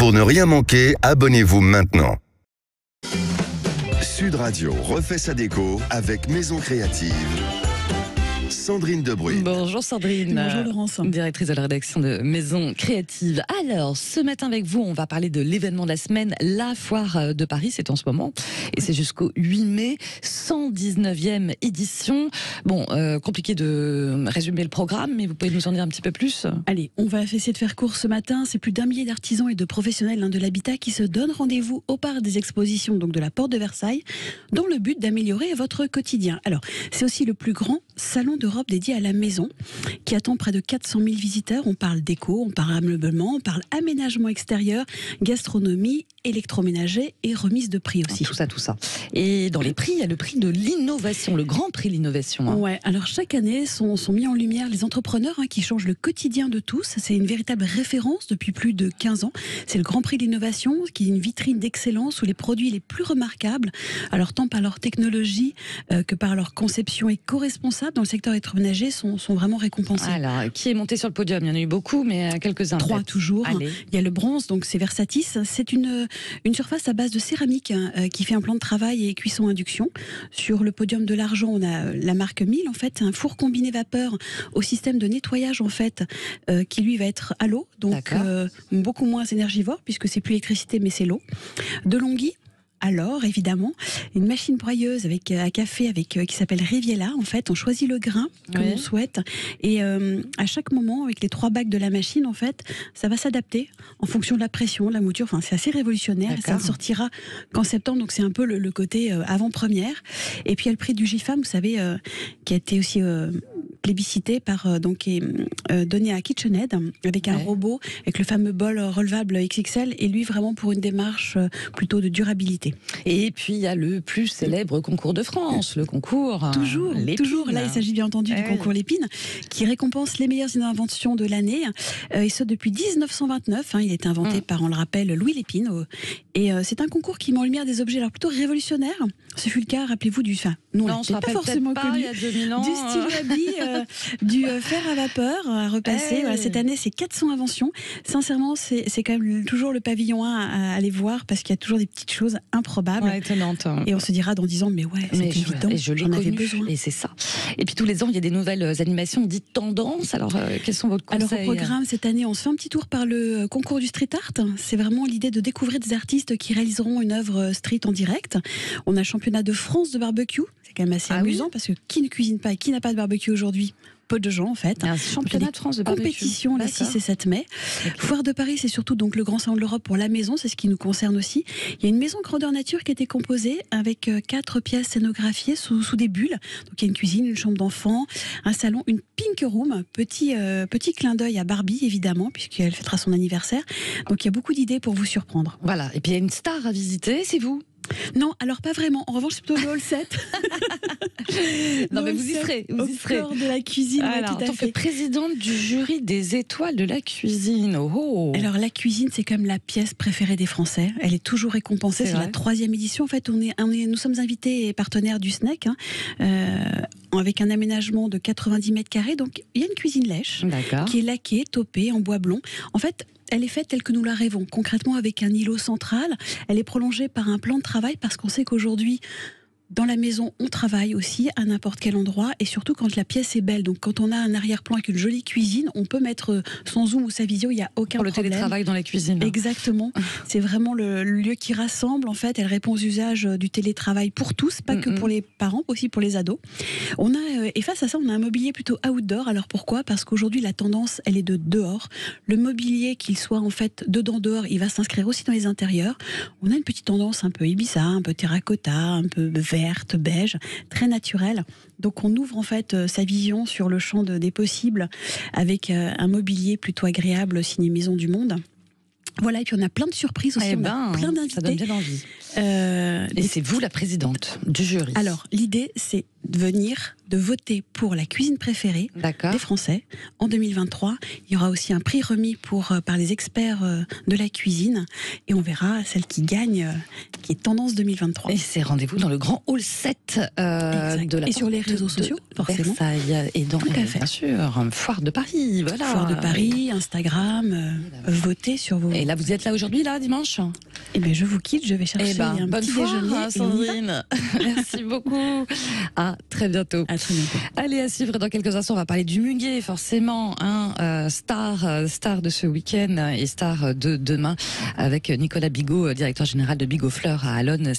Pour ne rien manquer, abonnez-vous maintenant. Sud Radio refait sa déco avec Maison Créative. Sandrine Debruyne. Bonjour Sandrine. Bonjour Laurence. Directrice de la rédaction de Maison Créative. Alors, ce matin avec vous, on va parler de l'événement de la semaine, la Foire de Paris, c'est en ce moment. Et c'est jusqu'au 8 mai, 119e édition. Bon, compliqué de résumer le programme, mais vous pouvez nous en dire un petit peu plus? Allez, on va essayer de faire court ce matin. C'est plus d'1 millier d'artisans et de professionnels de l'habitat qui se donnent rendez-vous au parc des expositions, donc de la Porte de Versailles, dans le but d'améliorer votre quotidien. Alors, c'est aussi le plus grand salon d'Europe dédié à la maison, qui attend près de 400 000 visiteurs. On parle déco, on parle ameublement, on parle aménagement extérieur, gastronomie, électroménager et remise de prix aussi. Tout ça. Et dans les prix, il y a le prix de l'innovation, le grand prix de l'innovation. Ouais, alors chaque année sont mis en lumière les entrepreneurs qui changent le quotidien de tous. C'est une véritable référence depuis plus de 15 ans. C'est le grand prix de l'innovation, qui est une vitrine d'excellence où les produits les plus remarquables, alors tant par leur technologie que par leur conception éco-responsable dans le secteur électroménager sont vraiment récompensés. Alors, qui est monté sur le podium? Il y en a eu beaucoup, mais quelques-uns. 3 toujours. Allez. Il y a le bronze, donc c'est Versatis. C'est une surface à base de céramique qui fait un plan de travail et cuisson induction. Sur le podium de l'argent, on a la marque 1000, en fait, un four combiné vapeur au système de nettoyage, en fait, qui lui va être à l'eau, donc beaucoup moins énergivore, puisque c'est plus l'électricité, mais c'est l'eau. De Longhi. Alors, évidemment, une machine broyeuse avec à café qui s'appelle Riviera. En fait, on choisit le grain que l'on souhaite et à chaque moment, avec les 3 bacs de la machine, en fait, ça va s'adapter en fonction de la pression, de la mouture. Enfin, c'est assez révolutionnaire. Et ça ne sortira qu'en septembre, donc c'est un peu le côté avant-première. Et puis il y a le prix du GIFAM, vous savez, qui a été aussi plébiscité donné à KitchenAid avec un robot, avec le fameux bol relevable XXL, et lui vraiment pour une démarche plutôt de durabilité. Et puis il y a le plus célèbre concours de France, le concours toujours là, il s'agit bien entendu du concours Lépine, qui récompense les meilleures inventions de l'année, et ce depuis 1929. Il a été inventé par, on le rappelle, Louis Lépine, et c'est un concours qui met en lumière des objets alors plutôt révolutionnaires. Ce fut le cas, rappelez-vous, du non, je ne pas forcément connu, il y a 2000 ans, du stylo du fer à vapeur à repasser. Voilà, cette année, c'est 400 inventions. Sincèrement, c'est quand même toujours le pavillon 1 à aller voir, parce qu'il y a toujours des petites choses improbables. Étonnantes. Et on se dira dans 10 ans, mais c'est évident, j'en avais besoin. Et c'est ça. Et puis tous les ans, il y a des nouvelles animations dites tendances. Alors, quels sont vos conseils? Alors, au programme, cette année, on se fait un petit tour par le concours du street art. C'est vraiment l'idée de découvrir des artistes qui réaliseront une œuvre street en direct. On a le championnat de France de barbecue. C'est quand même assez amusant, parce que qui ne cuisine pas et qui n'a pas de barbecue aujourd'hui? Peu de gens, en fait. Un championnat de France de barbecue. Compétition le 6 et 7 mai. Foire de Paris, c'est surtout donc le grand salon de l'Europe pour la maison, c'est ce qui nous concerne aussi. Il y a une maison grandeur nature qui a été composée avec 4 pièces scénographiées sous des bulles. Donc il y a une cuisine, une chambre d'enfant, un salon, une pink room, petit clin d'œil à Barbie évidemment, puisqu'elle fêtera son anniversaire. Donc il y a beaucoup d'idées pour vous surprendre. Voilà, et puis il y a une star à visiter, c'est vous? Non, alors pas vraiment. En revanche, c'est plutôt le hall 7. Non, mais vous y serez. Au cœur de la cuisine. Alors, en tant que présidente du jury des étoiles de la cuisine. Alors, la cuisine, c'est comme la pièce préférée des Français. Elle est toujours récompensée. C'est la 3e édition. En fait, nous sommes invités et partenaires du SNEC, avec un aménagement de 90 mètres carrés. Donc, il y a une cuisine lèche qui est laquée, topée en bois blond. En fait, elle est faite telle que nous la rêvons, concrètement avec un îlot central. Elle est prolongée par un plan de travail, parce qu'on sait qu'aujourd'hui, dans la maison, on travaille aussi à n'importe quel endroit, et surtout quand la pièce est belle. Donc quand on a un arrière-plan avec une jolie cuisine, on peut mettre son zoom ou sa visio, il n'y a aucun problème. Pour le télétravail dans la cuisine. Exactement. C'est vraiment le lieu qui rassemble. En fait, elle répond aux usages du télétravail pour tous, pas que pour les parents, aussi pour les ados. Et face à ça, on a un mobilier plutôt outdoor. Alors pourquoi? Parce qu'aujourd'hui, la tendance, elle est de dehors. Le mobilier, qu'il soit en fait dedans, dehors, il va s'inscrire aussi dans les intérieurs. On a une petite tendance un peu Ibiza, un peu terracotta, un peu verte, beige, très naturelle. Donc on ouvre en fait sa vision sur le champ des possibles avec un mobilier plutôt agréable signé Maison du Monde. Voilà, et puis on a plein de surprises aussi, on a plein d'invités. Ça donne bien envie. Et c'est vous la présidente du jury. Alors, l'idée, c'est de voter pour la cuisine préférée D'accord. des Français en 2023. Il y aura aussi un prix remis par les experts de la cuisine et on verra celle qui gagne, qui est tendance 2023. Et c'est rendez-vous dans le grand hall 7 de la et sur les porte réseaux de sociaux, forcément. Versailles et dans Tout à fait. bien sûr, foire de Paris, voilà. Foire de Paris, Instagram, votez sur vos... Et là, vous êtes là aujourd'hui, là, dimanche? Eh bien, je vous quitte, je vais chercher un bonne petit foire, déjeuner. hein, Sandrine. Merci beaucoup. À très bientôt. À très bientôt. Allez, à suivre dans quelques instants, on va parler du muguet, forcément, hein, star de ce week-end et star de demain, avec Nicolas Bigot, directeur général de Bigot Fleurs à Alonne.